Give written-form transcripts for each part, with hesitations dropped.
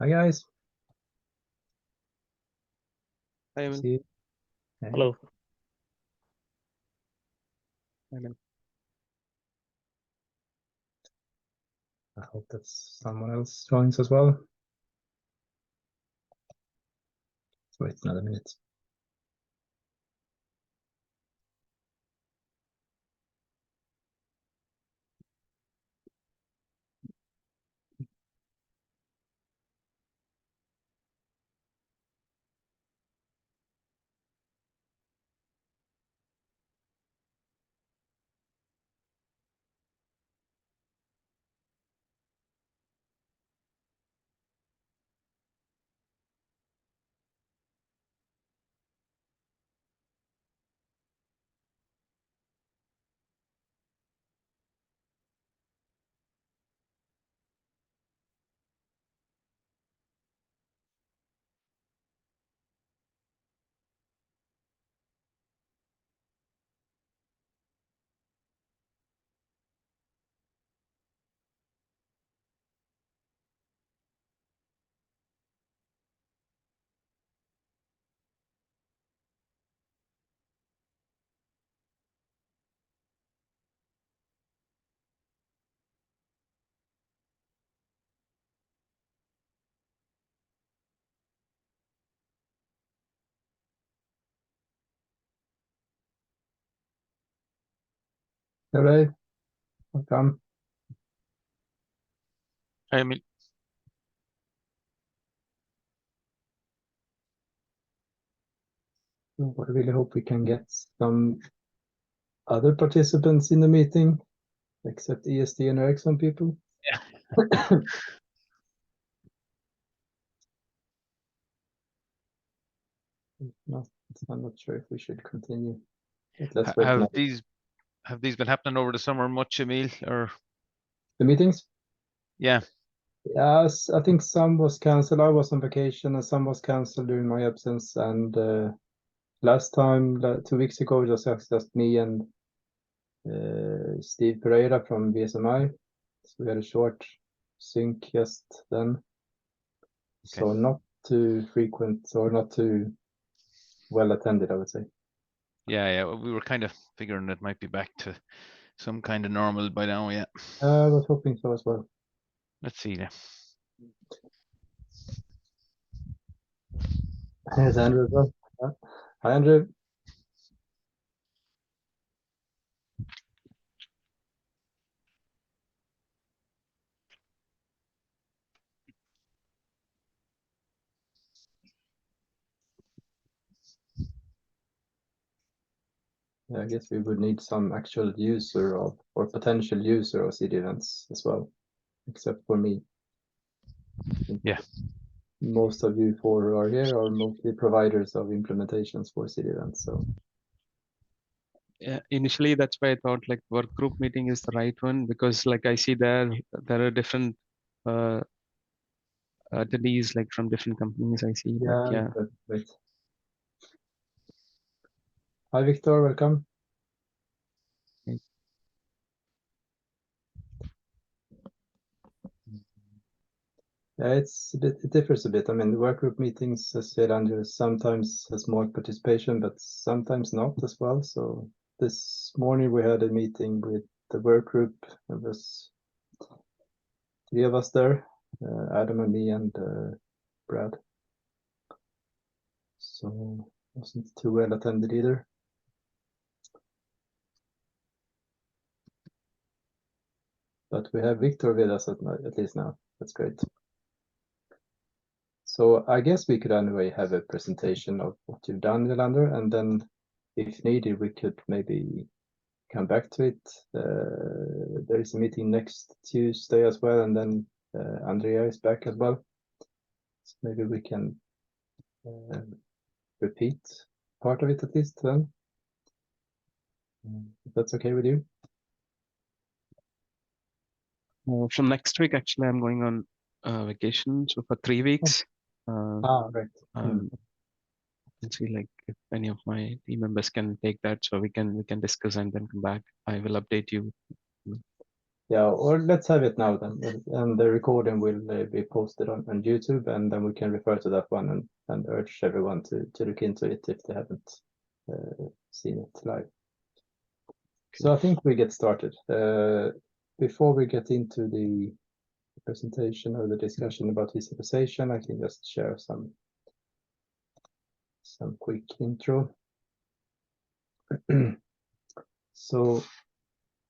Hi guys. Hi, Emil. See you. Hey. Hello. Emil. I hope that someone else joins as well. Let's wait another minute. Hello, welcome. Hi, Emil. I really hope we can get some other participants in the meeting, except ESD and Ericsson people. Yeah. No, I'm not sure if we should continue. But let's wait. Have these been happening over the summer much, Emil? Or The meetings? yeah. Yes, I think some was cancelled. I was on vacation and some was cancelled during my absence. And last time, 2 weeks ago, it was just me and Steve Pereira from VSMI. So we had a short sync just then. Okay. So not too frequent or not too well attended, I would say. Yeah. We were kind of figuring it might be back to some kind of normal by now. Yeah. I was hoping so as well. Let's see. Yeah. There's Andrew as well. Hi, Andrew. Yeah, I guess we would need some actual user of or potential user of CD events as well, except for me. Yeah. Most of you four who are here are mostly providers of implementations for CD events. So Yeah. Initially, that's why I thought like work group meeting is the right one, because like I see there are different attendees like from different companies. I see. But yeah. great. Hi, Victor. Welcome. Yeah, it differs a bit. I mean, the work group meetings, as said, Andrew, sometimes has more participation, but sometimes not as well. So this morning we had a meeting with the work group. There was 3 of us there, Adam and me and Brad. So wasn't too well attended either. But we have Victor with us at least now. That's great. So I guess we could anyway have a presentation of what you've done, Yolander, and then if needed, we could maybe come back to it. There is a meeting next Tuesday as well, and then Andrea is back as well. So maybe we can repeat part of it at least then. If that's okay with you. From next week, actually, I'm going on vacation. So for 3 weeks. Right. And see like if any of my team members can take that, so we can discuss and then come back. I will update you. Yeah, or let's have it now then, and the recording will be posted on YouTube, and then we can refer to that one and urge everyone to look into it if they haven't seen it live. So I think we get started. Before we get into the presentation or the discussion about visualization, I can just share some quick intro. So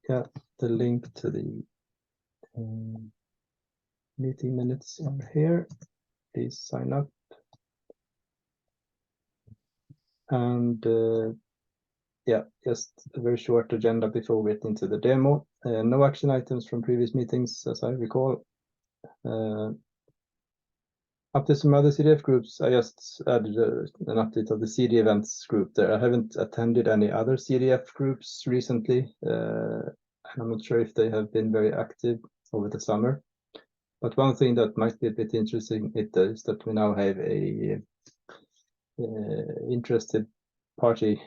yeah, the link to the meeting minutes are here. Please sign up. And yeah, just a very short agenda before we get into the demo. No action items from previous meetings, as I recall. Up to some other CDF groups, I just added an update of the CD Events group there. I haven't attended any other CDF groups recently. I'm not sure if they have been very active over the summer. But one thing that might be a bit interesting is that we now have a interested party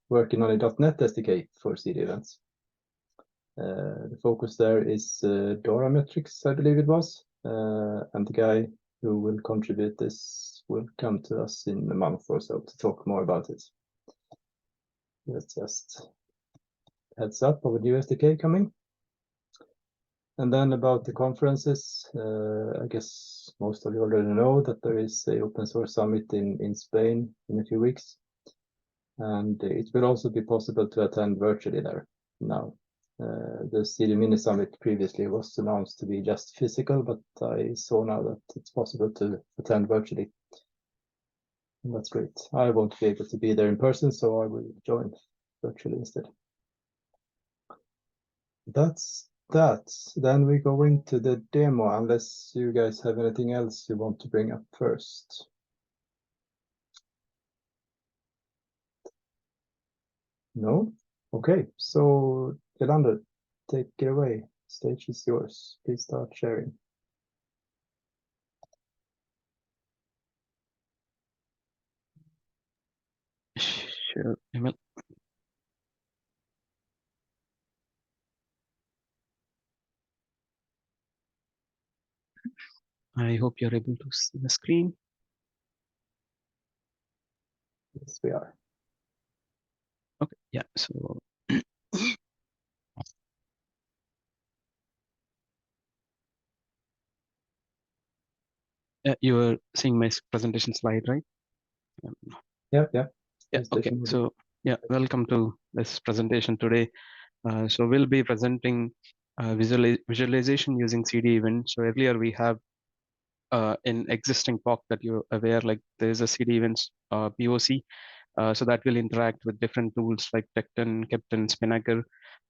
working on a .NET SDK for CD Events. The focus there is Dora metrics, I believe it was, and the guy who will contribute this will come to us in a month or so to talk more about it. That's just heads up of a new SDK coming. And then about the conferences, I guess most of you already know that there is a open source summit in Spain in a few weeks. And it will also be possible to attend virtually there now. The CD Mini Summit previously was announced to be just physical, but I saw now that it's possible to attend virtually. And that's great. I won't be able to be there in person, so I will join virtually instead. That's that. Then we go into the demo, unless you guys have anything else you want to bring up first. No? Okay, so Yolanda, take it away. Stage is yours. Please start sharing. Sure, Emil. I hope you're able to see the screen. Yes, we are. Okay, yeah, so you are seeing my presentation slide, right? Yeah. Yeah, okay, so yeah, welcome to this presentation today. So we'll be presenting visualization using CD event. So earlier we have in existing POC that you're aware, like there's a CD events POC. So that will interact with different tools like Tecton, Captain, Spinnaker.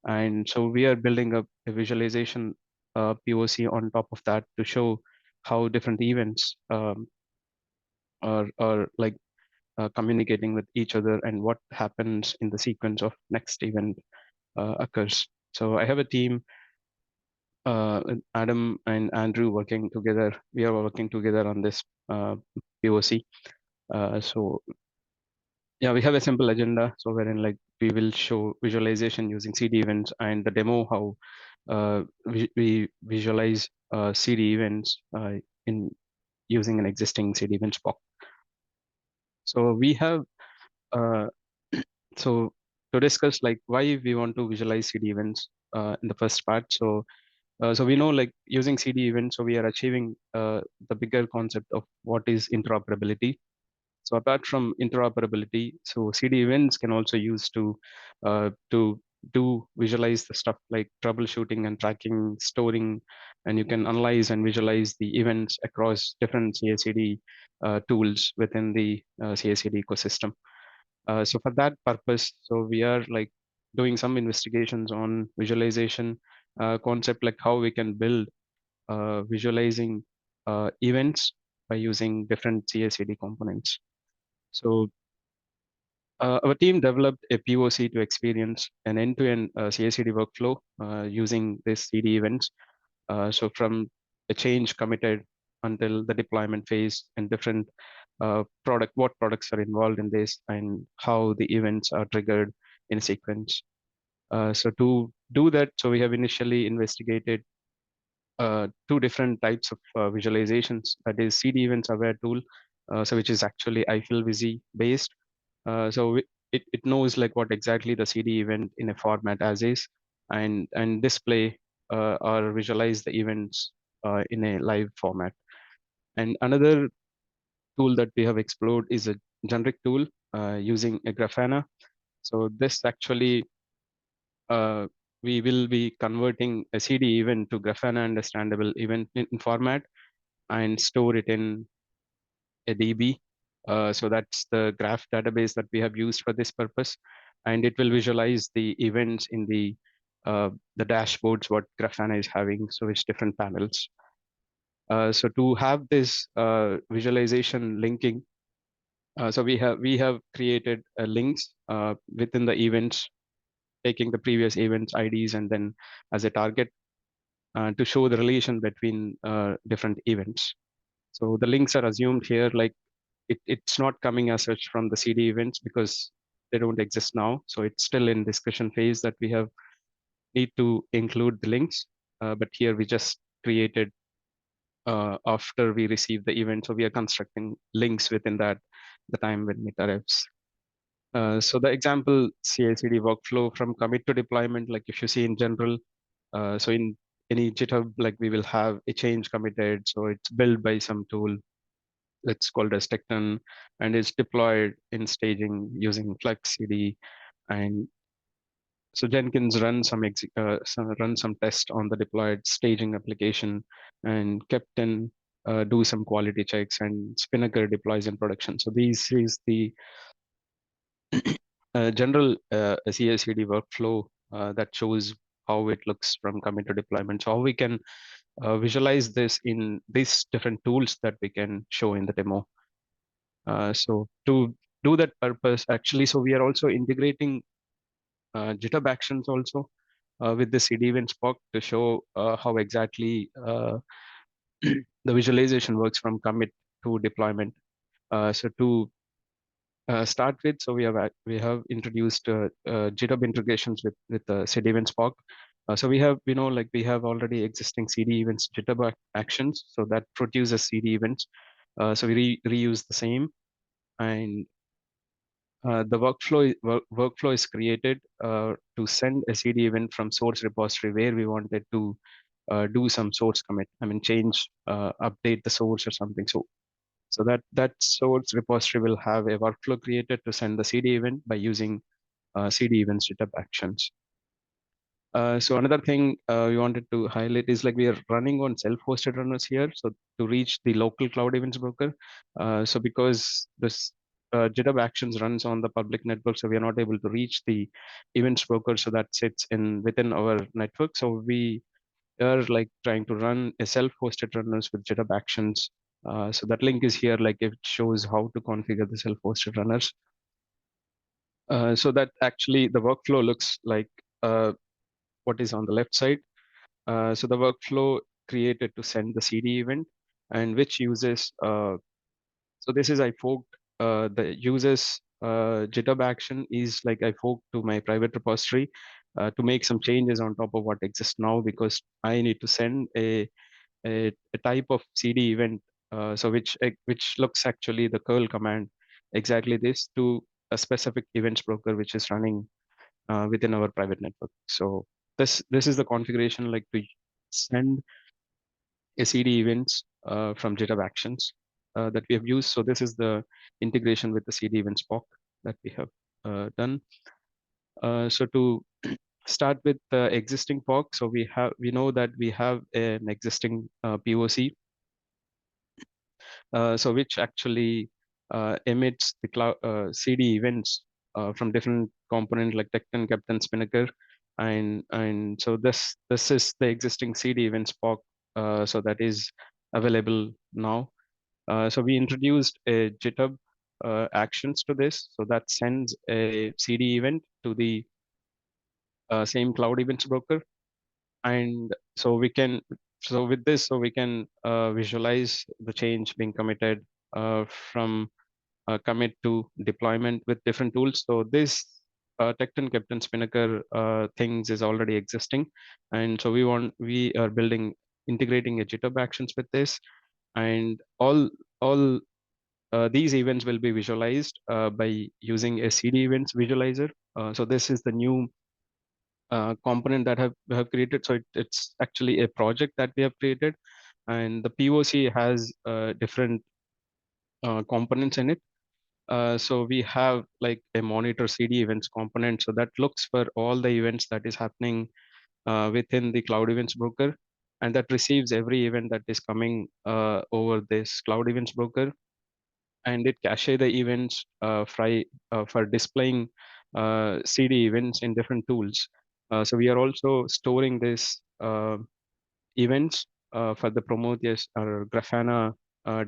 And so we are building up a visualization POC on top of that to show how different events are like communicating with each other and what happens in the sequence of next event occurs. So I have a team, Adam and Andrew working together. We are working together on this POC. So yeah, we have a simple agenda. So wherein like we will show visualization using CD events and the demo how we visualize CD events in using an existing CD events POC. So we have so to discuss like why we want to visualize CD events in the first part. So we know like using CD events, so we are achieving the bigger concept of what is interoperability. So apart from interoperability, so CD events can also use to do visualize the stuff like troubleshooting and tracking, storing, and you can analyze and visualize the events across different CI/CD tools within the CI/CD ecosystem. So for that purpose, so we are like doing some investigations on visualization concept, like how we can build visualizing events by using different CI/CD components. So our team developed a POC to experience an end-to-end CI/CD workflow using this CD events. So from a change committed until the deployment phase and different what products are involved in this and how the events are triggered in sequence. So to do that, so we have initially investigated two different types of visualizations. That is CD Events Aware tool, so which is actually IFL-Visi based. It knows like what exactly the CD event in a format as is, and display or visualize the events in a live format. And another tool that we have explored is a generic tool using a Grafana. So this actually we will be converting a CD event to Grafana understandable event in format and store it in a DB. So that's the graph database that we have used for this purpose, and it will visualize the events in the dashboards what Grafana is having. So it's different panels. So to have this visualization linking, so we have created links within the events, taking the previous events IDs and then as a target to show the relation between different events. So the links are assumed here, like it's not coming as such from the CD events because they don't exist now. So it's still in discussion phase that we have need to include the links. But here we just created after we receive the event. So we are constructing links within that, the time when it arrives. So the example CI/CD workflow from commit to deployment, like if you see in general, so in any GitHub, like we will have a change committed. So it's built by some tool that's called as Tecton, and it's deployed in staging using Flex CD. And so Jenkins run some test on the deployed staging application, and Captain do some quality checks, and Spinnaker deploys in production. So this is the general CI/CD workflow that shows how it looks from commit to deployment. So how we can visualize this in these different tools that we can show in the demo. So to do that purpose, actually, so we are also integrating GitHub Actions also with the CD event Spock to show how exactly the visualization works from commit to deployment. So to start with, so we have introduced GitHub integrations with CD event Spock. So we have already existing CD events GitHub actions, so that produces CD events. So we reuse the same, and the workflow is created to send a CD event from source repository where we wanted to do some source commit. I mean, change, update the source or something. So that source repository will have a workflow created to send the CD event by using CD events GitHub actions. So another thing we wanted to highlight is like we are running on self-hosted runners here. So to reach the local cloud events broker, so because this GitHub Actions runs on the public network, so we are not able to reach the events broker. So that sits within our network. So we are like trying to run a self-hosted runners with GitHub Actions. So that link is here. Like it shows how to configure the self-hosted runners. So that actually the workflow looks like what is on the left side. So the workflow created to send the CD event, and which uses, so this is I forked the uses GitHub action is like I forked to my private repository to make some changes on top of what exists now, because I need to send a type of CD event, so which looks actually the curl command exactly this to a specific events broker which is running within our private network. So this is the configuration like to send a CD events from GitHub Actions that we have used. So this is the integration with the CD events POC that we have done. So to start with the existing POC, so we know that we have an existing POC, so which actually emits the cloud CD events from different component like Tecton, Captain, Spinnaker, and so this is the existing CD events POC, so that is available now. So we introduced a GitHub actions to this, so that sends a CD event to the same cloud events broker, and so we can so with this so we can visualize the change being committed from commit to deployment with different tools. So this Tecton, Captain, Spinnaker things is already existing, and so we are building integrating a GitHub actions with this, and all these events will be visualized by using a CD events visualizer. So this is the new component that we have created. So it's actually a project that we have created, and the POC has different components in it. So we have like a monitor CD events component. So that looks for all the events that is happening within the cloud events broker, and that receives every event that is coming over this cloud events broker, and it cache the events for displaying CD events in different tools. So we are also storing this events for the Prometheus or Grafana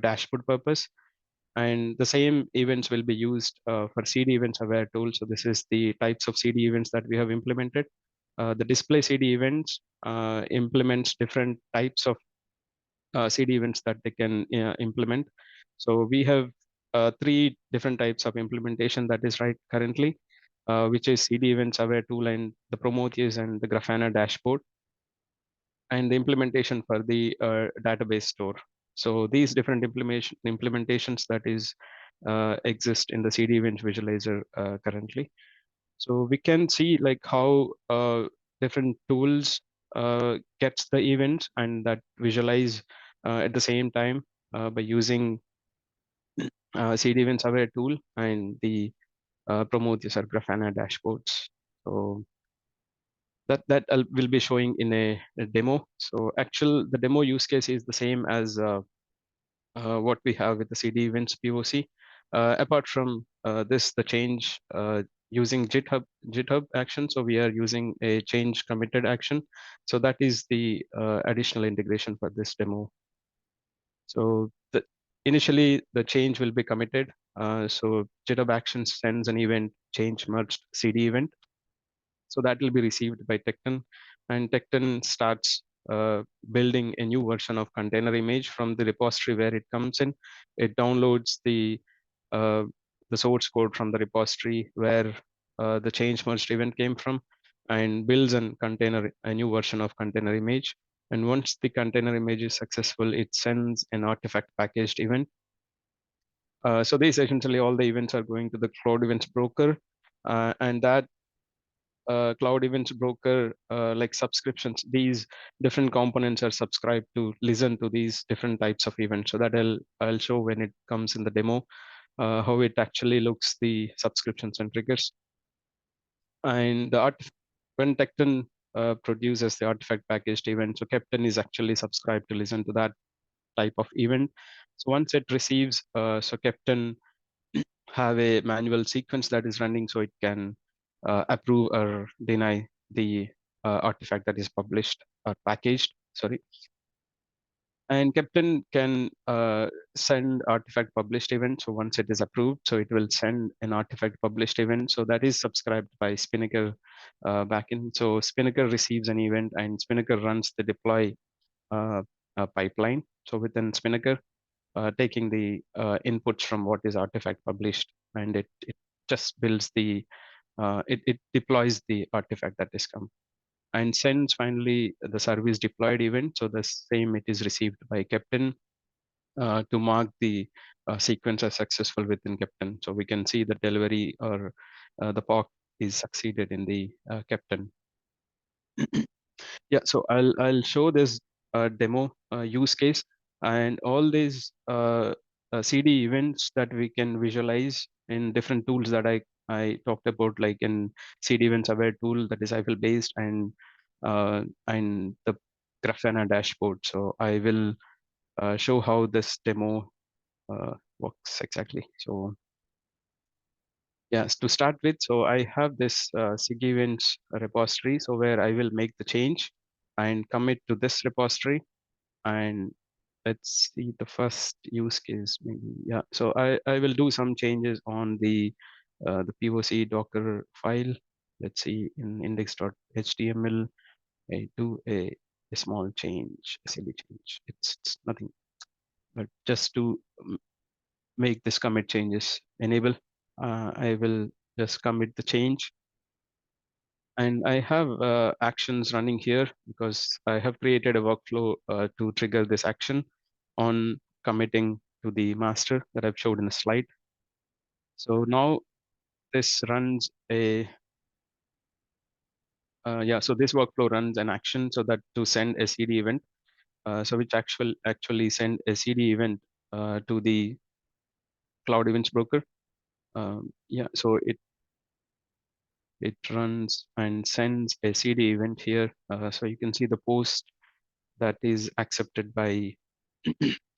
dashboard purpose, and the same events will be used for CD events aware tool. So this is the types of CD events that we have implemented. The display CD events implements different types of CD events that they can implement. So we have three different types of implementation that is right currently, which is CD events aware tool and the Prometheus and the Grafana dashboard, and the implementation for the database store. So these different implementations that is exist in the CD event visualizer currently. So we can see like how different tools gets the events and that visualize at the same time by using CD events aware tool and the Prometheus or Grafana dashboards. So that will be showing in a demo. So the demo use case is the same as what we have with the CD events POC. Apart from this, the change using GitHub action. So we are using a change committed action. So that is the additional integration for this demo. So initially the change will be committed. So GitHub actions sends an event change merged CD event. So that will be received by Tecton, and Tecton starts building a new version of container image from the repository where it comes in. It downloads uh, the source code from the repository where the change merged event came from, and builds a new version of container image. And once the container image is successful, it sends an artifact packaged event. So these essentially all the events are going to the cloud events broker, and that cloud events broker like subscriptions, these different components are subscribed to listen to these different types of events. So that I'll show when it comes in the demo how it actually looks, the subscriptions and triggers. And when Tecton produces the artifact packaged event, so Captain is actually subscribed to listen to that type of event. So once it receives, so Captain have a manual sequence that is running, so it can approve or deny the artifact that is published or packaged. Sorry. And Captain can send artifact published event. So once it is approved, so it will send an artifact published event. So that is subscribed by Spinnaker backend. So Spinnaker receives an event, and Spinnaker runs the deploy pipeline. So within Spinnaker, taking the inputs from what is artifact published, and it just builds it deploys the artifact that is come, and sends finally the service deployed event. So the same, it is received by Captain to mark the sequence as successful within Captain. So we can see the delivery or the POC is succeeded in the Captain. Yeah, so I'll show this demo use case, and all these CD events that we can visualize in different tools that I talked about, like in CD events aware tool that is IFL based, and the Grafana dashboard. So I will show how this demo works exactly. So yes, to start with, so I have this SIG events repository, so where I will make the change and commit to this repository. And let's see the first use case, maybe. Yeah, so I will do some changes on the POC Docker file. Let's see, in index.html, I do a small change, a silly change. It's nothing, but just to make this commit changes enable, I will just commit the change. And I have actions running here because I have created a workflow to trigger this action on committing to the master that I've showed in the slide. So now this runs a so this workflow runs an action so that to send a CD event, so which actually send a CD event to the cloud events broker. So it runs and sends a CD event here. So you can see the post that is accepted by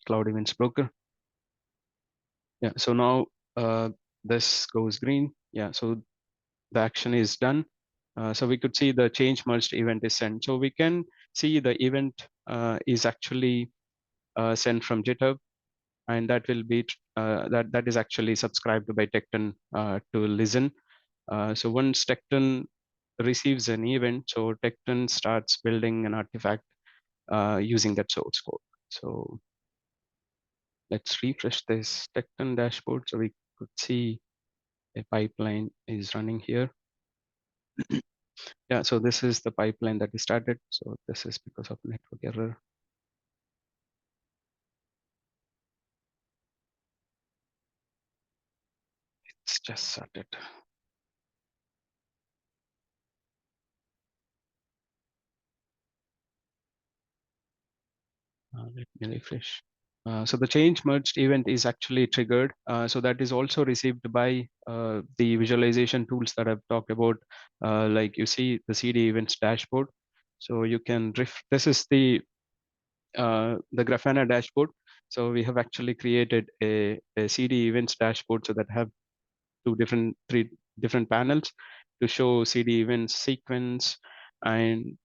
cloud events broker. Yeah. So now this goes green. Yeah. So the action is done. So we could see the change merged event is sent. So we can see the event is actually sent from GitHub, and that will be that is actually subscribed by Tecton to listen. So once Tecton receives an event, so Tecton starts building an artifact using that source code. So let's refresh this Tecton dashboard so we could see a pipeline is running here. Yeah, so this is the pipeline that we started. So this is because of network error. It's just started. Let me refresh. So the change merged event is actually triggered. So that is also received by the visualization tools that I've talked about. Like you see the CD events dashboard. So you can this is the Grafana dashboard. So we have actually created a CD events dashboard so that have three different panels to show CD events sequence and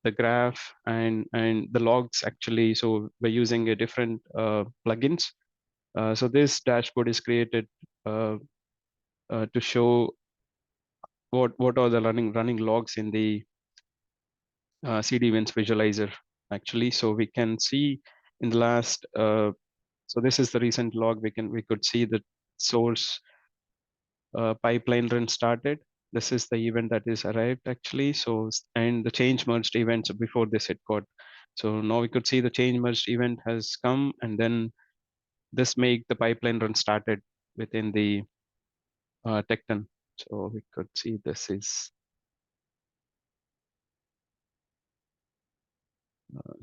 the graph and the logs actually. So by using a different plugins. So this dashboard is created to show what are the running logs in the CD events visualizer actually. So we can see in the last so this is the recent log. We could see the source pipeline run started. This is the event that is arrived actually. So and the change merged events before this it got. So now we could see the change merged event has come, and then this make the pipeline run started within the Tecton. So we could see this is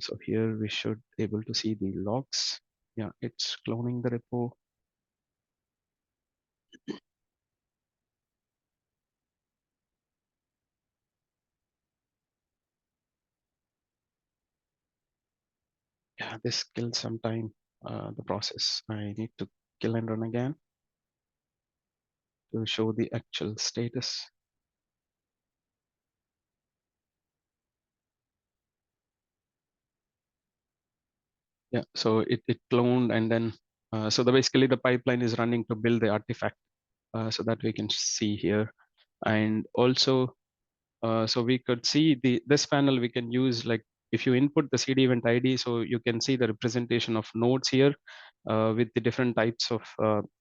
so here we should able to see the logs. Yeah, it's cloning the repo. Yeah, this kills some time. The process. I need to kill and run again to show the actual status. Yeah, so it cloned and then basically the pipeline is running to build the artifact so that we can see here. And also so we could see this panel we can use like if you input the CD event ID, so you can see the representation of nodes here with the different types of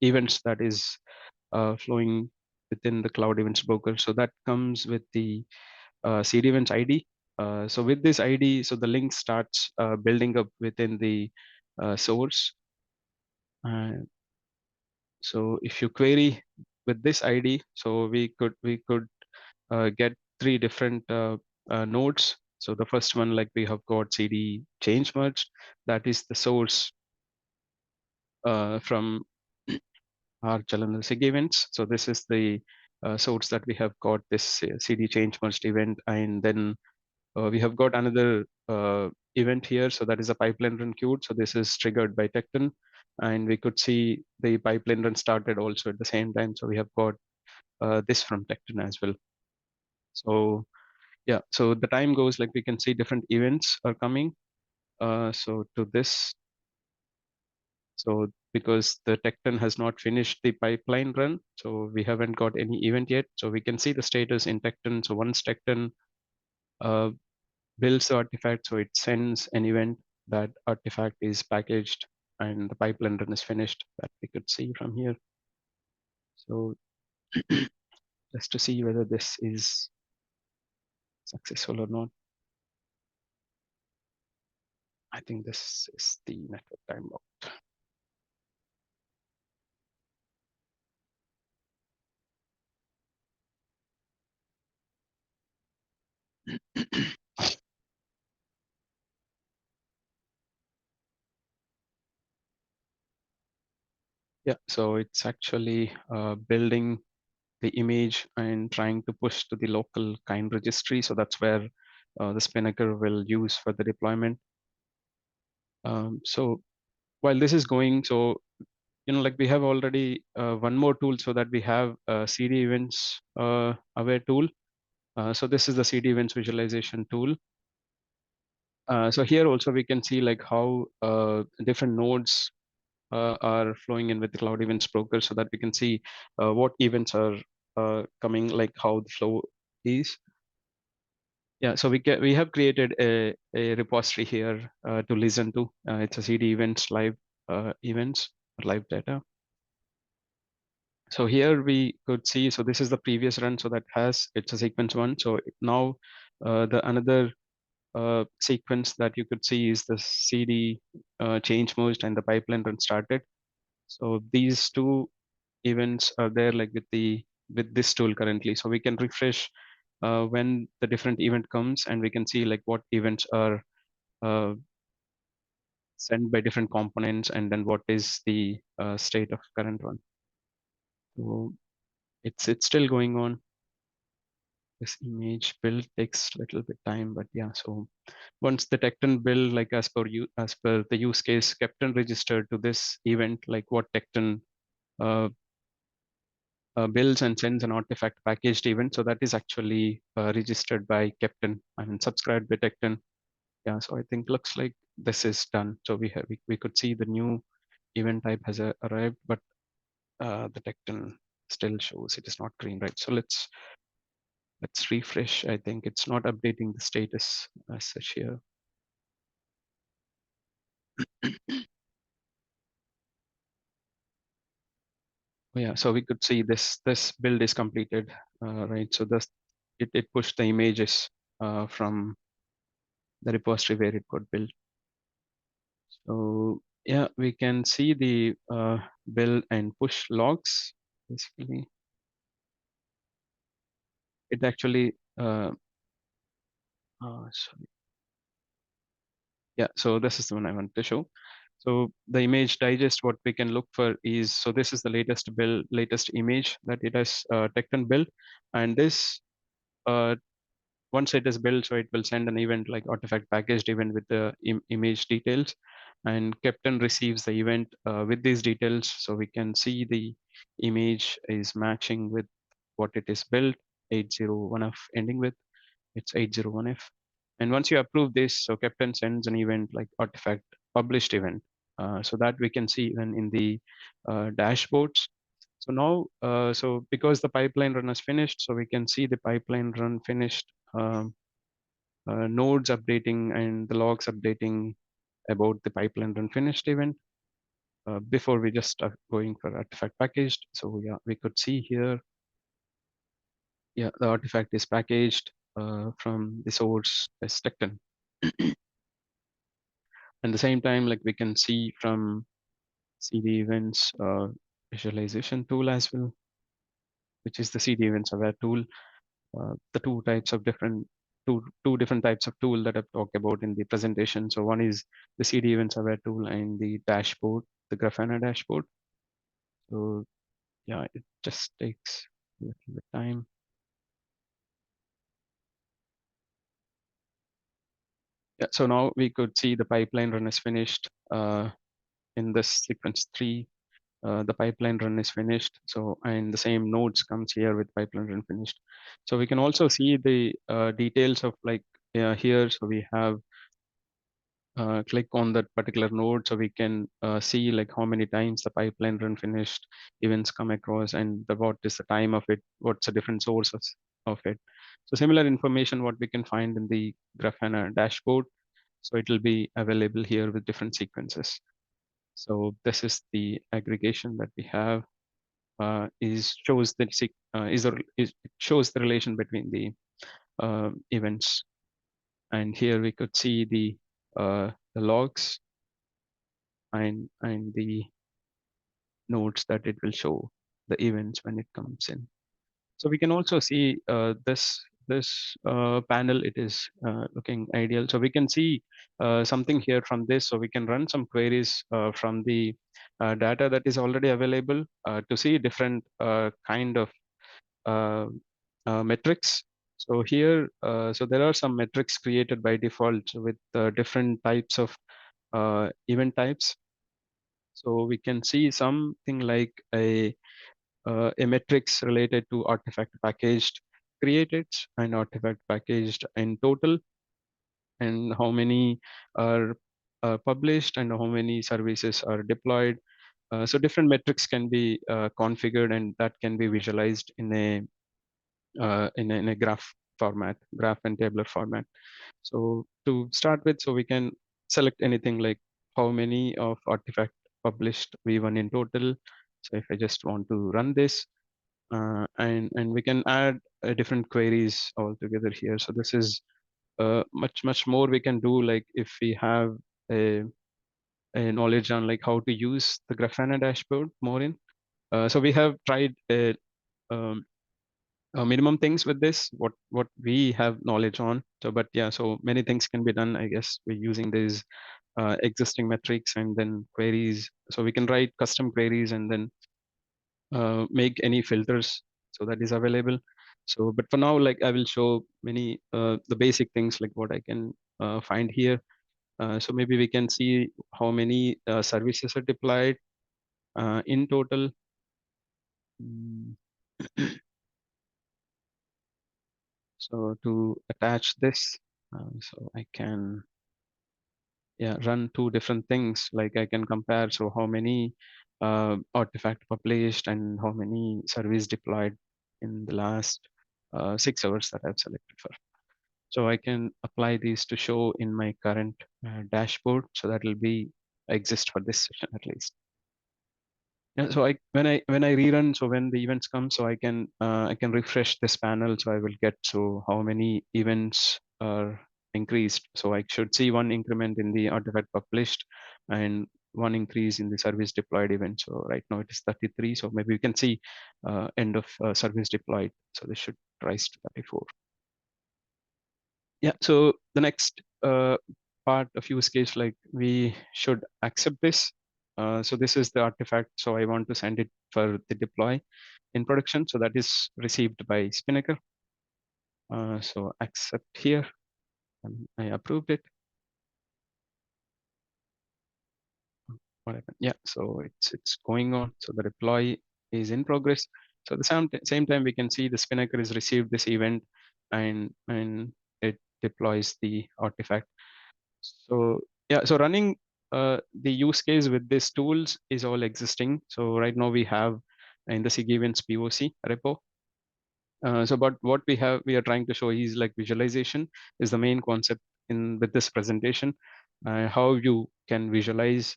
events that is flowing within the cloud events broker. So that comes with the CD events ID. So with this ID, so the link starts building up within the source. And so if you query with this ID, so we could get three different nodes. So the first one, like we have got CD change merged, that is the source from our Challenger SIG events. So this is the source that we have got this CD change merged event, and then we have got another event here. So that is a pipeline run queued. So this is triggered by Tecton, and we could see the pipeline run started also at the same time. So we have got this from Tecton as well. So yeah, so the time goes like we can see different events are coming. So to this, so because the Tecton has not finished the pipeline run, so we haven't got any event yet. So we can see the status in Tecton. So once Tecton uh, builds the artifact, so it sends an event that artifact is packaged and the pipeline run is finished, that we could see from here. So just to see whether this is successful or not. I think this is the network timeout. Yeah, so it's actually building the image and trying to push to the local kind registry. So that's where the Spinnaker will use for the deployment. So while this is going, so like we have already one more tool, so that we have a CD events aware tool. So this is the CD events visualization tool. So here also we can see like how different nodes are flowing in with the Cloud Events Broker, so that we can see what events are coming, like how the flow is. Yeah, so we have created a repository here to listen to. It's a CD events live events live data. So here we could see, so this is the previous run, so that has, it's a sequence one. So now the another sequence that you could see is the CD change merged and the pipeline run started. So these two events are there like with this tool currently. So we can refresh when the different event comes, and we can see like what events are uh, sent by different components, and then what is the state of current one. So it's still going on. This image build takes a little bit time, but yeah. So once the Tecton build, like as per the use case, Captain registered to this event, like what Tecton uh, builds and sends an artifact packaged event. So that is actually registered by Captain and subscribed by Tecton. Yeah, so I think looks like this is done. So we could see the new event type has arrived, but the Tecton still shows it is not green, right? So let's refresh. I think it's not updating the status as such here. Oh, yeah, so we could see this build is completed, right? So this it pushed the images from the repository where it got built. So yeah, we can see the build and push logs. Basically, it actually sorry. Yeah, so this is the one I want to show. So the image digest, what we can look for is, so this is the latest build, latest image that it has Tecton built, and this uh, once it is built, so it will send an event like artifact packaged event with the image details, and Captain receives the event with these details, so we can see the image is matching with what it is built, 801f ending with, it's 801f. And once you approve this, so Captain sends an event like artifact published event, so that we can see even in the dashboards. So now, so because the pipeline run is finished, so we can see the pipeline run finished, nodes updating and the logs updating about the pipeline run finished event before we just start going for artifact packaged. So yeah, we could see here, yeah, the artifact is packaged from the source as Tecton. At the same time, like we can see from CD events visualization tool as well, which is the CD events aware tool. The two different types of tool that I've talked about in the presentation. So one is the CD events aware tool and the dashboard, the Grafana dashboard. So yeah, it just takes a little bit time. Yeah, so now we could see the pipeline run is finished in this sequence 3. The pipeline run is finished. So, and the same nodes comes here with pipeline run finished. So we can also see the details of like here. So we have click on that particular node, so we can see like how many times the pipeline run finished events come across, and what is the time of it, what's the different sources of it. So similar information what we can find in the Grafana dashboard. So it will be available here with different sequences. So this is the aggregation that we have. Is shows the is it shows the relation between the events. And here we could see the logs and the nodes that it will show the events when it comes in. So we can also see this panel. It is looking ideal. So we can see something here from this. So we can run some queries from the data that is already available to see different kind of uh, metrics. So here, so there are some metrics created by default with different types of event types. So we can see something like a metrics related to artifact packaged created and artifact packaged in total, and how many are published and how many services are deployed. So different metrics can be configured, and that can be visualized in a graph format, graph and tabular format. So to start with, so we can select anything like how many of artifact published v1 in total. So if I just want to run this, and we can add different queries all together here. So this is much more we can do, like if we have a, a knowledge on like how to use the Grafana dashboard more in. So we have tried um, minimum things with this, what we have knowledge on. So but yeah, so many things can be done, I guess, we're using these existing metrics and then queries. So we can write custom queries and then make any filters so that is available. So but for now, like I will show many the basic things like what I can find here. So maybe we can see how many services are deployed in total. Mm. So to attach this, so I can, yeah, run two different things. Like I can compare, so how many artifact published and how many service deployed in the last 6 hours that I've selected for. So I can apply these to show in my current dashboard. So that will be exist for this session at least. Yeah, so when I rerun, so when the events come, so I can refresh this panel. So I will get so how many events are increased. So I should see one increment in the artifact published and one increase in the service deployed event. So right now it is 33. So maybe we can see end of service deployed. So this should rise to 34. Yeah. So the next part of use case, like we should accept this. So this is the artifact. So I want to send it for the deploy in production. So that is received by Spinnaker. So accept here, and I approved it. What happened? Yeah. So it's going on. So the deploy is in progress. So the same time we can see the Spinnaker is received this event, and it deploys the artifact. So yeah, so running the use case with these tools is all existing. So right now we have in the SIG Events POC repo. So but what we are trying to show is like visualization is the main concept in with this presentation. How you can visualize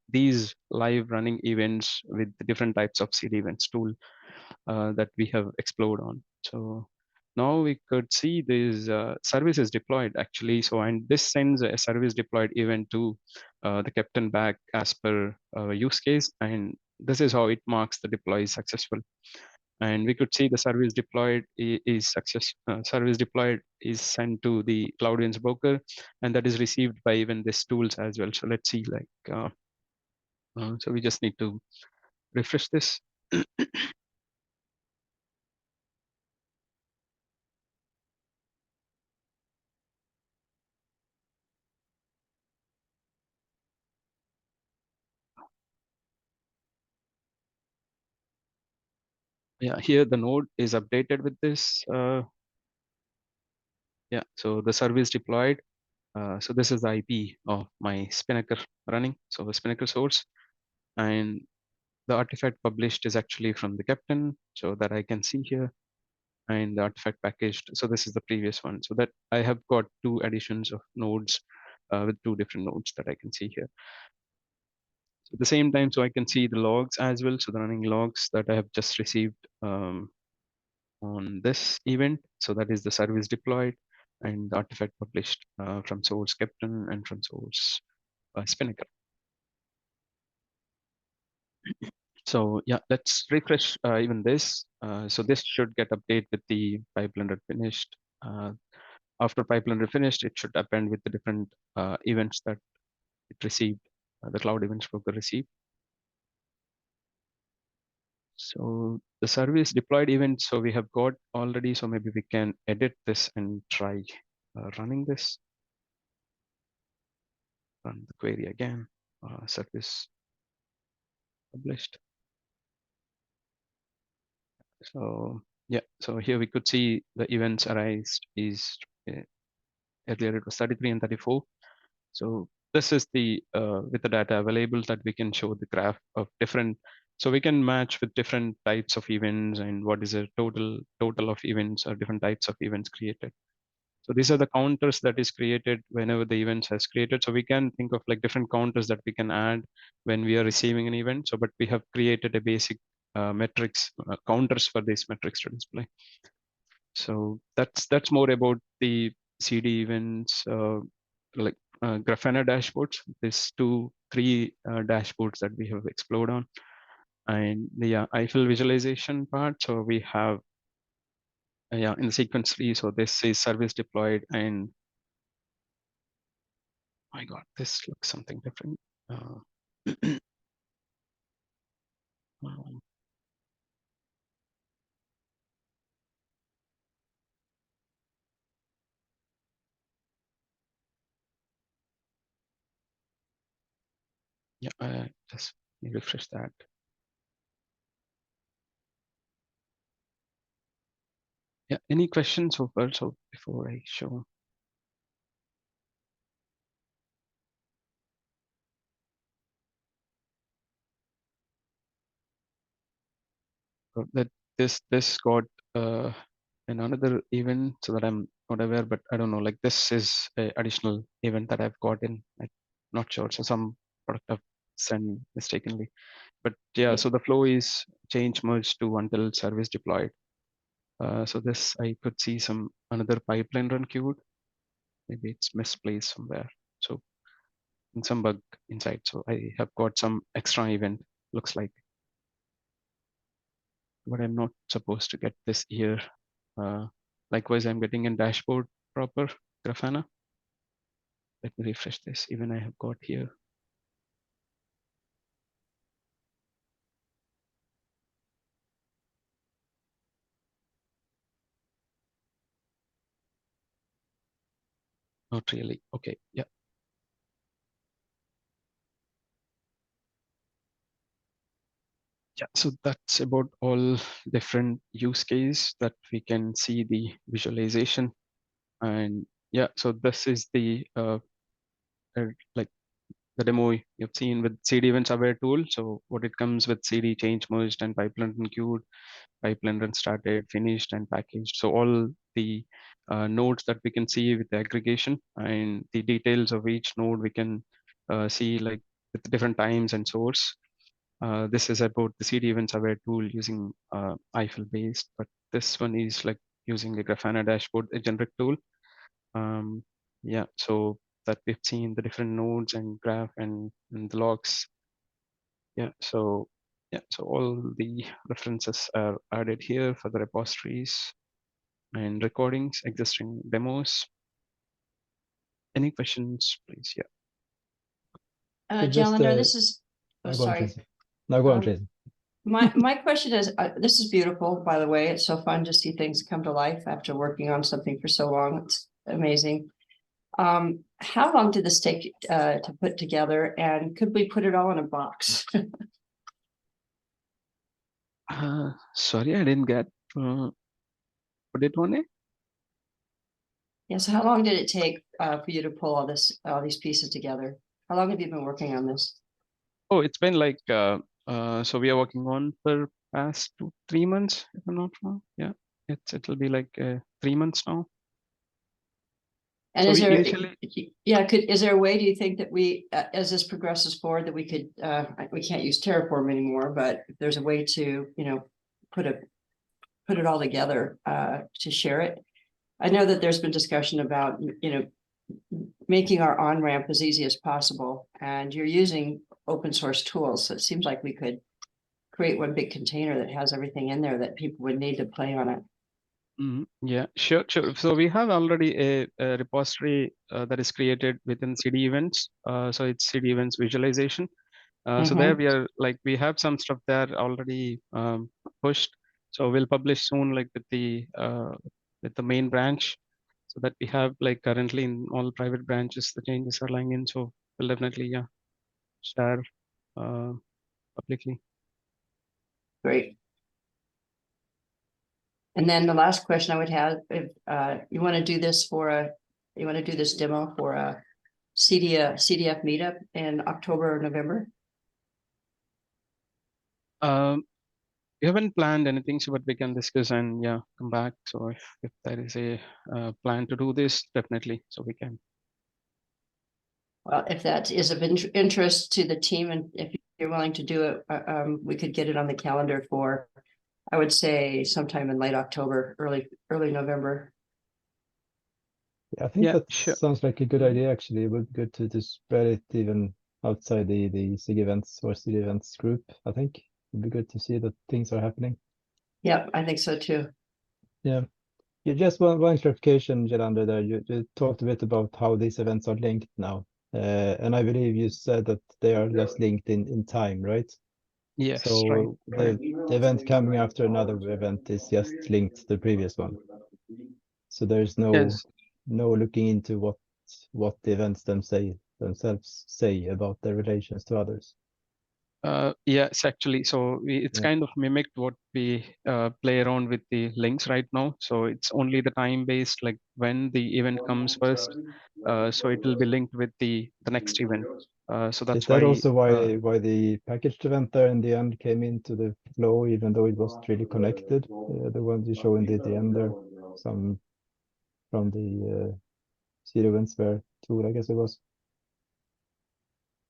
these live running events with the different types of CD events tool that we have explored on. So now we could see these services deployed actually. So and this sends a service deployed event to the captain back as per use case, and this is how it marks the deploy is successful. And we could see the service deployed is success. Service deployed is sent to the CloudWinds broker, and that is received by even this tools as well. So let's see, like, so we just need to refresh this. Yeah, here the node is updated with this. Yeah, so the service deployed. So this is the IP of my Spinnaker running. So the Spinnaker source, and the artifact published is actually from the captain, so that I can see here, and the artifact packaged. So this is the previous one. So that I have got two additions of nodes with two different nodes that I can see here. So at the same time, so I can see the logs as well. So the running logs that I have just received. on this event. So that is the service deployed and the artifact published from source Captain and from source Spinnaker. So yeah, let's refresh even this. So this should get updated with the pipeline finished. After pipeline finished, it should append with the different events that it received, the cloud events broker received. So the service deployed event, so we have got already, so maybe we can edit this and try running this. Run the query again, service published. So yeah, so here we could see the events arised is earlier it was 33 and 34. So this is the with the data available that we can show the graph of different. So we can match with different types of events and what is the total of events or different types of events created. So these are the counters that is created whenever the events has created. So we can think of like different counters that we can add when we are receiving an event. So but we have created a basic metrics counters for these metrics to display. So that's more about the CD events, like Grafana dashboards. There's 3 dashboards that we have explored on, and the Eiffel visualization part. So we have yeah, in the sequence tree. So this is service deployed, and my God, this looks something different. Um, yeah, just refresh that. Yeah, any questions so far? So before I show. That this got in another event, so that I'm not aware, but I don't know, like this is a additional event that I've got in, I'm not sure, so some product I've sent mistakenly, but yeah, so the flow is change merge to until service deployed. So this I could see some another pipeline run queued, maybe it's misplaced somewhere, so in some bug inside, so I have got some extra event, looks like, but I'm not supposed to get this here. Likewise, I'm getting in dashboard proper Grafana. Let me refresh this. Even I have got here. Not really. Okay. Yeah. Yeah. So that's about all different use case that we can see the visualization. And yeah, so this is the like the demo you've seen with CD events aware tool. So what it comes with CD change merged and pipeline and queued, pipeline run started, finished, and packaged. So all the nodes that we can see with the aggregation and the details of each node we can see like with different times and source. This is about the CD events aware tool using Eiffel based, but this one is like using a Grafana dashboard, a generic tool. Yeah, so that we've seen the different nodes and graph and the logs. Yeah, so all the references are added here for the repositories and recordings, existing demos. Any questions, please? Yeah. Just Jalinder, this is, go on, sorry. Tracy. No, go on, Tracy. My question is, this is beautiful, by the way. It's so fun to see things come to life after working on something for so long. It's amazing. How long did this take to put together, and could we put it all in a box? Sorry, I didn't get put it on it. Yeah, so how long did it take for you to pull all these pieces together? How long have you been working on this? Oh, it's been like so we are working on for past 3 months, if I'm not wrong. Yeah, it'll be like 3 months now. And So is there, initially, is there a way, do you think, that we, as this progresses forward, that we could, we can't use Terraform anymore, but if there's a way to, put put it all together to share it. I know that there's been discussion about, making our on-ramp as easy as possible, and you're using open source tools. So it seems like we could create one big container that has everything in there that people would need to play on it. Yeah, sure. So we have already a repository that is created within CD Events. So it's CD Events visualization. So there we are, like, we have some stuff there already pushed. So we'll publish soon, like with the main branch, so that we have, like, currently in all private branches the changes are lying in. So we'll definitely share publicly. Great. And then the last question I would have, if you want to do this demo for a CDF meetup in October or November? We haven't planned anything, so but we can discuss and come back. So if there is a plan to do this, definitely, so we can. Well, if that is of interest to the team, and if you're willing to do it, we could get it on the calendar for, I would say, sometime in late October, early November. Yeah, I think Yeah, that sure. sounds like a good idea, actually. It would be good to spread it even outside the SIG Events or CD Events group. I think it'd be good to see that things are happening. Yep, I think so too. Yeah. You just one clarification, Jelander, there. You talked a bit about how these events are linked now. And I believe you said that they are just linked in time, right? Yes, right. So the event coming after another event is just linked to the previous one. So there's Yes. no looking into what the events themselves say about their relations to others. Yes, actually. So it's kind of mimicked what we play around with the links right now. So it's only the time based, like when the event comes first. So it will be linked with the next event. So that's Is that why. also why the packaged event there in the end came into the flow, even though it wasn't really connected? The ones you show in the end there, some from the CD Events Fair tool, I guess it was.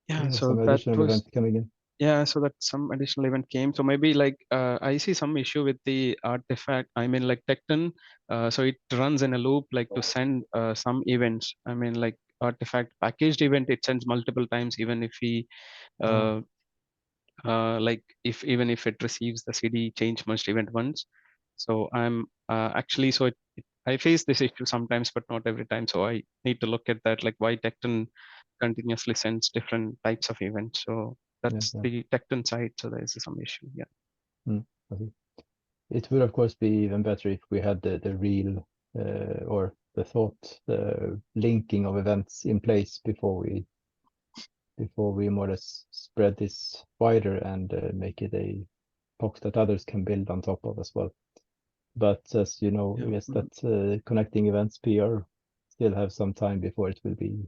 Yeah. So Some that additional was. event coming in. Yeah, so that some additional event came. So maybe, like, I see some issue with the artifact. I mean, like Tecton, so it runs in a loop, like to send some events. I mean, like artifact packaged event, it sends multiple times, even if we like even if it receives the CD change merged event once. So I'm actually, so I face this issue sometimes, but not every time. So I need to look at that, like why Tecton continuously sends different types of events. So that's the Tecton side. So there's some issue. Yeah. Okay. It would of course be even better if we had the real or the thought linking of events in place before we more or less spread this wider and make it a box that others can build on top of as well. But as you know, I guess that connecting events PR still have some time before it will be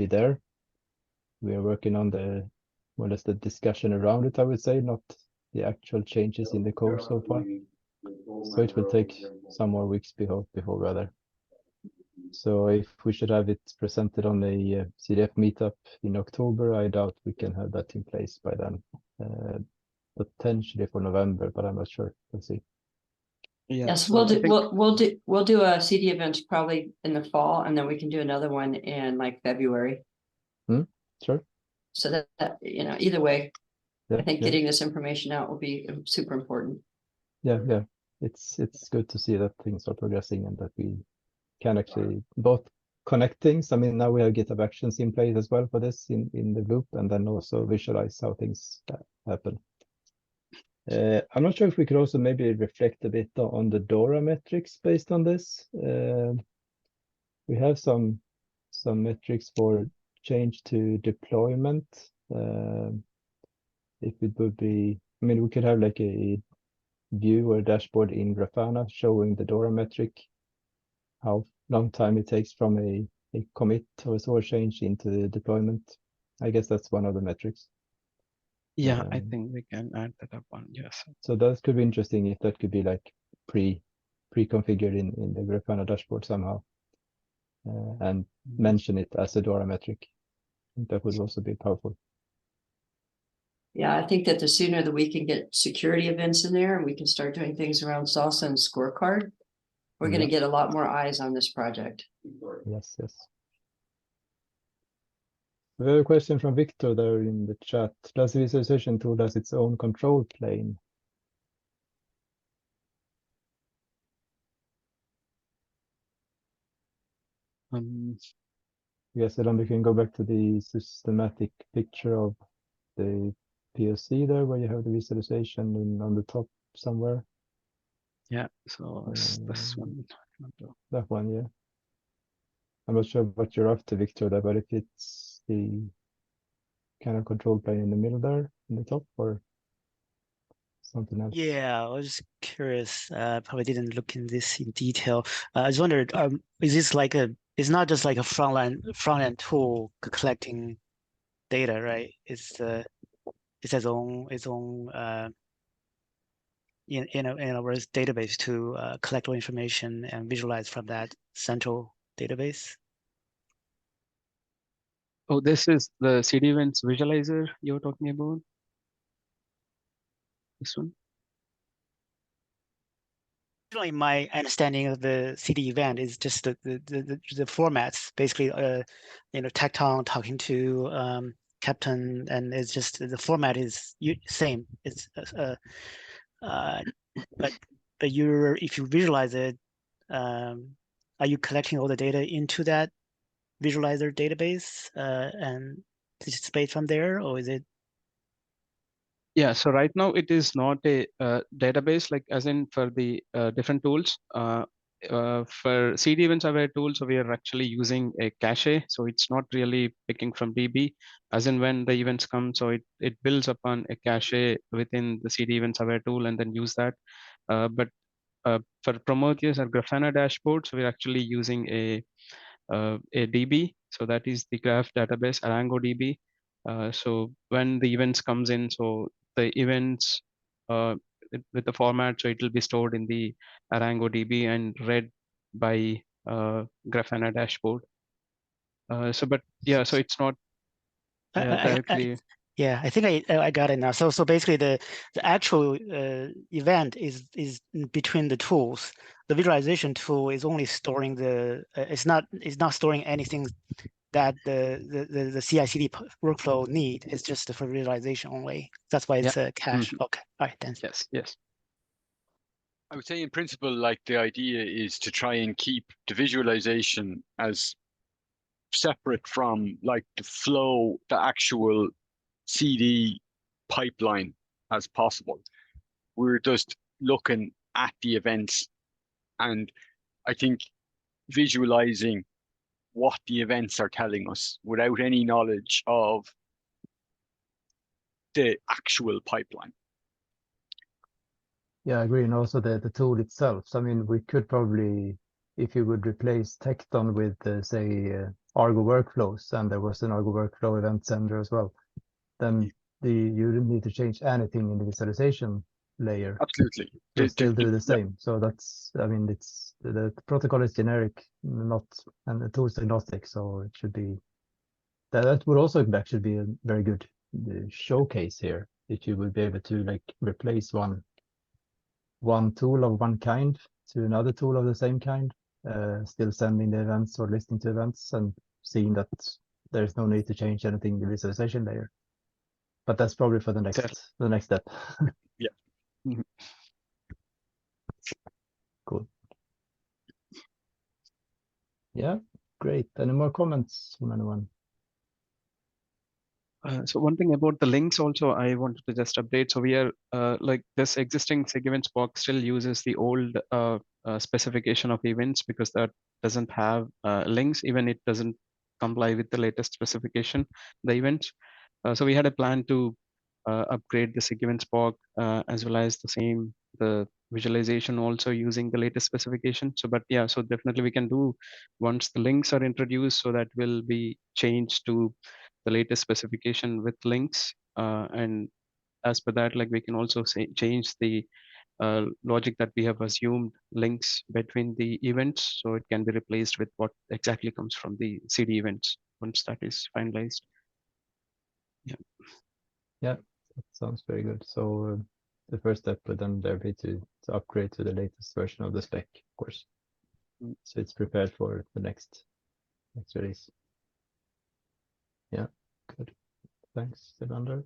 there. We are working on the more or less the discussion around it, I would say, not the actual changes in the code so far. So it will take some more weeks before we're there. So if we should have it presented on a CDF meetup in October, I doubt we can have that in place by then. Potentially for November, but I'm not sure. We'll see. Yeah. Yes, So we'll do a CD events probably in the fall, and then we can do another one in like February. Sure. So that either way, Yeah, I think getting this information out will be super important. Yeah. It's good to see that things are progressing and that we can actually both connect things. I mean, now we have GitHub Actions in place as well for this in the loop, and then also visualize how things happen. I'm not sure if we could also maybe reflect a bit on the DORA metrics based on this. We have some metrics for change to deployment. If it would be, I mean, we could have like a view or dashboard in Grafana showing the DORA metric, how long time it takes from a commit or a source change into the deployment. I guess that's one of the metrics. yeah, I think we can add that up on. Yes. So that could be interesting if that could be like pre-configured in the Grafana dashboard somehow, and mention it as a DORA metric. I think that would also be powerful. Yeah, I think that the sooner that we can get security events in there and we can start doing things around salsa and scorecard, we're going to get a lot more eyes on this project. Yes, yes. We have a question from Victor there in the chat. Does the visualization tool has its own control plane? Yes, then we can go back to the systematic picture of the POC there, where you have the visualization on the top somewhere. Yeah, so it's this one. That one, yeah. I'm not sure what you're after, Victor, there, but if it's the kind of control plane in the middle there, in the top, or something else. Yeah, I was just curious. Probably didn't look in this in detail. I just wondered, is this like it's not just like a front end tool collecting data, right? It's its own in a words database to collect all information and visualize from that central database. Oh, this is the CD events visualizer you're talking about? This one? Generally, my understanding of the CD event is just the formats, basically, Tecton talking to Captain, and it's just the format is same. It's but if you visualize it, are you collecting all the data into that visualizer database and display it from there, or is it? Yeah, so right now it is not a database, like as in for the different tools. For CD events aware tools, so we are actually using a cache, so it's not really picking from DB. As in when the events come, so it builds upon a cache within the CD events aware tool and then use that. But for Prometheus or Grafana dashboards, we're actually using a DB. So that is the graph database, Arango DB. So when the events comes in, so the events with the format, so it will be stored in the Arango DB and read by Grafana dashboard. But yeah, so it's not directly. Yeah, I think I got it now. So basically, the actual event is between the tools. The visualization tool is only storing it's not storing anything that the CI/CD workflow need. It's just for visualization only. That's why it's a cache. Okay, all right, thanks. Yes. I would say in principle, like the idea is to try and keep the visualization as separate from like the flow, the actual CD pipeline as possible. We're just looking at the events, and I think visualizing what the events are telling us without any knowledge of the actual pipeline. Yeah, I agree. And also the tool itself. So, I mean, we could probably, if you would replace Tecton with, say, Argo workflows, and there was an Argo workflow event sender as well, then you didn't need to change anything in the visualization layer. Absolutely. They still do the same. So that's, I mean, it's the protocol is generic, and the tool is agnostic. So it should be that would also actually be a very good showcase here, if you would be able to like replace one tool of one kind to another tool of the same kind, still sending the events or listening to events and seeing that there's no need to change anything in the visualization layer. But that's probably for the next step. Yeah. Mm-hmm. Cool. Yeah, great. Any more comments from anyone? So one thing about the links also, I wanted to just update. So we are like this existing SIG events box still uses the old specification of events because that doesn't have links, even it doesn't comply with the latest specification, the events. So we had a plan to upgrade the SIG events box as well as the visualization also using the latest specification. So, but yeah, so definitely we can do once the links are introduced, so that will be changed to the latest specification with links, and as per that, like we can also change the logic that we have assumed links between the events, so it can be replaced with what exactly comes from the CD events once that is finalized. Yeah, that sounds very good. So the first step would then there be to upgrade to the latest version of the spec, of course. So it's prepared for the next release. Yeah, good. Thanks, Evander.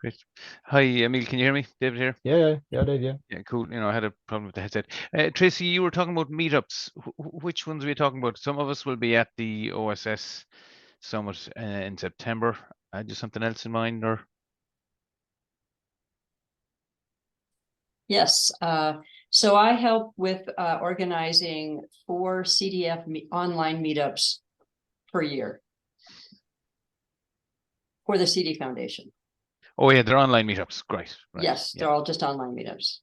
Great. Hi, Emil, can you hear me? David here. Yeah, Dave, yeah. Yeah, cool. You know, I had a problem with the headset. Tracy, you were talking about meetups. Which ones are we talking about? Some of us will be at the OSS summit in September. Just something else in mind, or? Yes, so I help with organizing 4 CDF online meetups per year for the CD Foundation. Oh yeah, they're online meetups. Great. Right. Yes, Yeah. they're all just online meetups.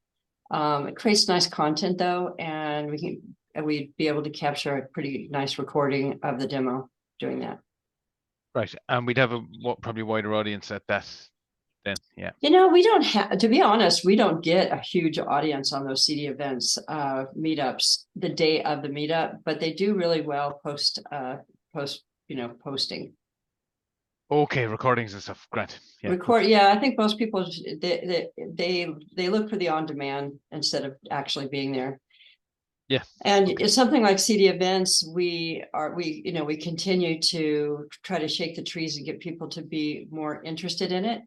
It creates nice content though, and we'd be able to capture a pretty nice recording of the demo doing that. Right, and we'd have a probably wider audience at that then. Yeah. You know, we don't have, to be honest, we don't get a huge audience on those CD events, meetups the day of the meetup, but they do really well posting. Okay, recordings and stuff. Great. Yeah. Yeah, I think most people they look for the on demand instead of actually being there. Yeah. And it's something like CD events, we continue to try to shake the trees and get people to be more interested in it.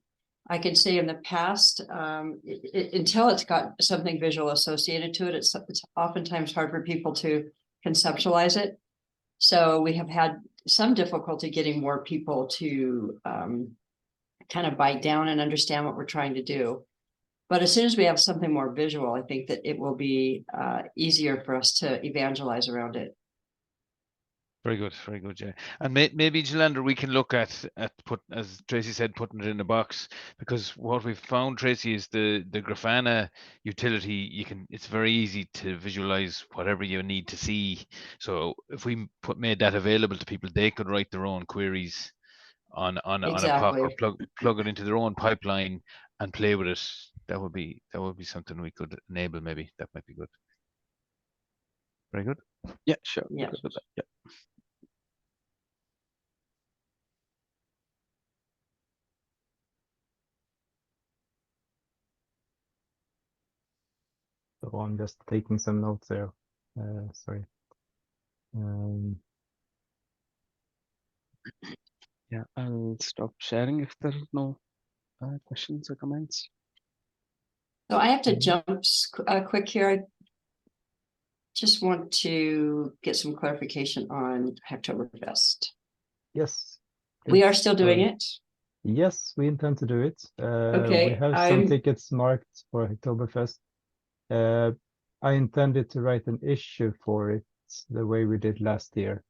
I can say in the past, until it's got something visual associated to it, it's oftentimes hard for people to conceptualize it. So we have had some difficulty getting more people to kind of bite down and understand what we're trying to do. But as soon as we have something more visual, I think that it will be easier for us to evangelize around it. Very good, yeah. And maybe, Jalander, we can look at as Tracy said, putting it in a box, because what we've found, Tracy, is the Grafana utility. It's very easy to visualize whatever you need to see. So if we made that available to people, they could write their own queries on a POC, or plug it into their own pipeline and play with it. That would be something we could enable. Maybe that might be good. Very good. Yeah, sure. Yeah. Yeah. So I'm just taking some notes there. Sorry. Yeah, I'll stop sharing if there are no questions or comments. So I have to jump quick here. I just want to get some clarification on Hacktoberfest. Yes. We are still doing it? Yes, we intend to do it. Okay, We have some tickets marked for Oktoberfest. I intended to write an issue for it the way we did last year.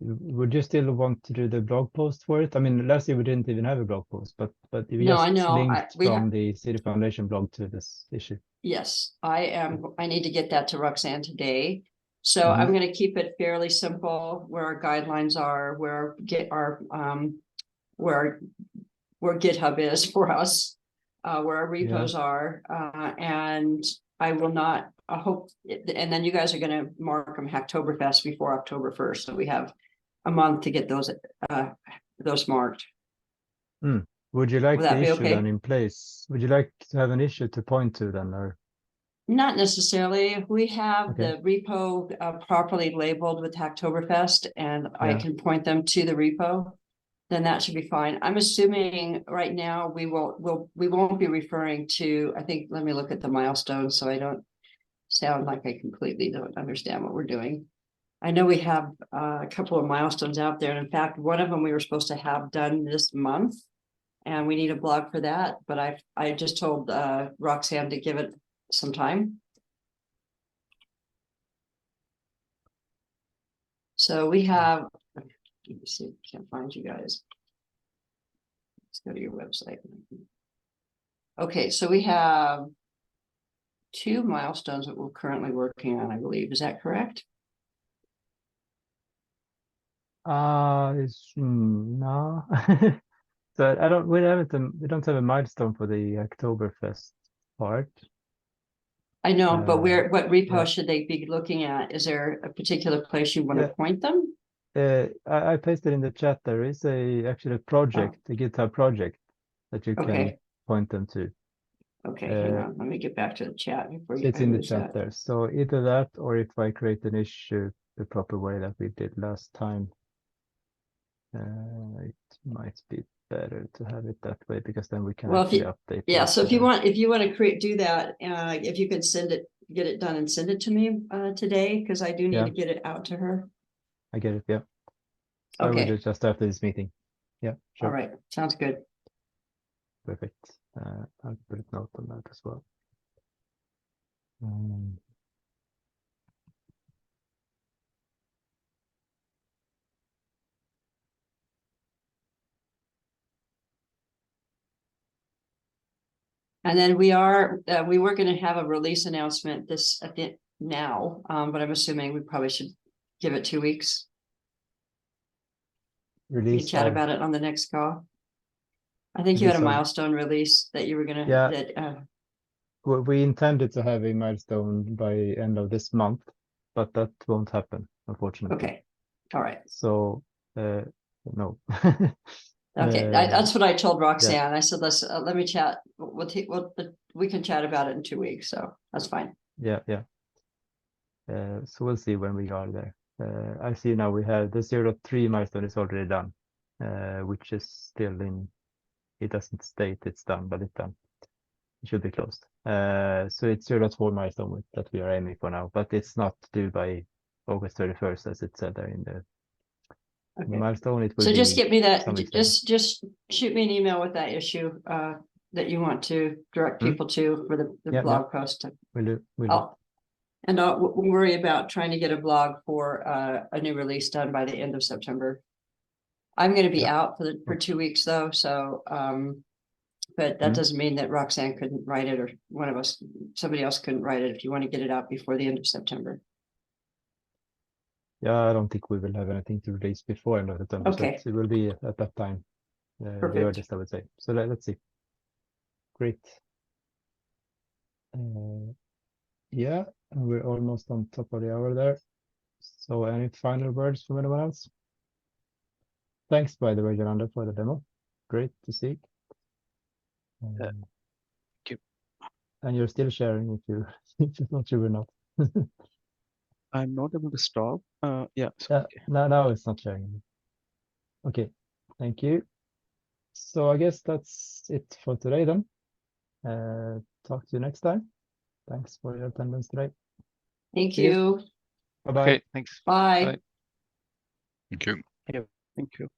Would you still want to do the blog post for it? I mean, last year we didn't even have a blog post, but we No, just I know. linked from the CD Foundation blog to this issue. Yes, I need to get that to Roxanne today. So I'm going to keep it fairly simple, where our guidelines are, where GitHub is for us, where our repos are, and I will not. I hope, and then you guys are going to mark them Hacktoberfest before October 1st, so we have a month to get those marked. Would you like the issue okay? then in place? Would you like to have an issue to point to then, or? Not necessarily. If we have the repo properly labeled with Hacktoberfest, and I can point them to the repo, then that should be fine. I'm assuming right now we won't be referring to, I think, let me look at the milestones so I don't sound like I completely don't understand what we're doing. I know we have a couple of milestones out there. And in fact, one of them we were supposed to have done this month, and we need a blog for that. But I just told Roxanne to give it some time. So we have, let me see, can't find you guys. Let's go to your website. Okay, so we have 2 milestones that we're currently working on, I believe. Is that correct? No. So we don't have a milestone for the Oktoberfest part. I know, but what repo should they be looking at? Is there a particular place you want to point them? I pasted in the chat. There is actually a project, a GitHub project that you can Okay. point them to. Okay, hang on, let me get back to the chat before So you. it's I in the lose chat that. there. So either that, or if I create an issue the proper way that we did last time, it might be better to have it that way, because then we can Well, if actually you- update. Yeah, it, so if you want to do that, if you could get it done and send it to me today, because I do need Yeah. to get it out to her. I get it. Yeah. So I will do Okay, it just after this meeting. Yeah. Sure. all right, sounds good. Perfect. I'll put a note on that as well. And then we were going to have a release announcement now, but I'm assuming we probably should give it 2 weeks. We can Release chat of, about it on the next call. I think you had a Release of- milestone release that you were gonna, Yeah. that, we intended to have a milestone by end of this month, but that won't happen, unfortunately. okay, all right. So, no. Okay, that's what I told Roxanne. yeah. I said, let me chat. We can chat about it in 2 weeks, so that's fine. Yeah. So we'll see when we are there. I see now we have the 0.3 milestone is already done, which is still in, it doesn't state it's done, but it's done. It should be closed. So it's 0.4 milestone that we are aiming for now, but it's not due by August 31st, as it said there in the Okay. milestone. It will So just be get me that, some weeks later. just shoot me an email with that issue, that you want to direct people to for the Yeah, blog post. We'll do. And I'll worry about trying to get a blog for a new release done by the end of September. I'm going to be out for 2 weeks though, so but that doesn't mean that Roxanne couldn't write it, or somebody else couldn't write it if you want to get it out before the end of September. Yeah, I don't think we will have anything to release before end of September. Okay. So it will be at that time, the Perfect. earliest, I would say. So let's see. Great. Yeah, and we're almost on top of the hour there. So any final words from anyone else? Thanks, by the way, Yolanda, for the demo. Great to see. Thank you. And you're still sharing if you if you're not sure or not. I'm not able to stop. Yeah. So, Yeah, okay. now it's not sharing. Okay, thank you. So I guess that's it for today then. Talk to you next time. Thanks for your attendance today. Thank See you. you. Bye-bye. Okay, thanks. Bye. Bye. Thank you. Thank you.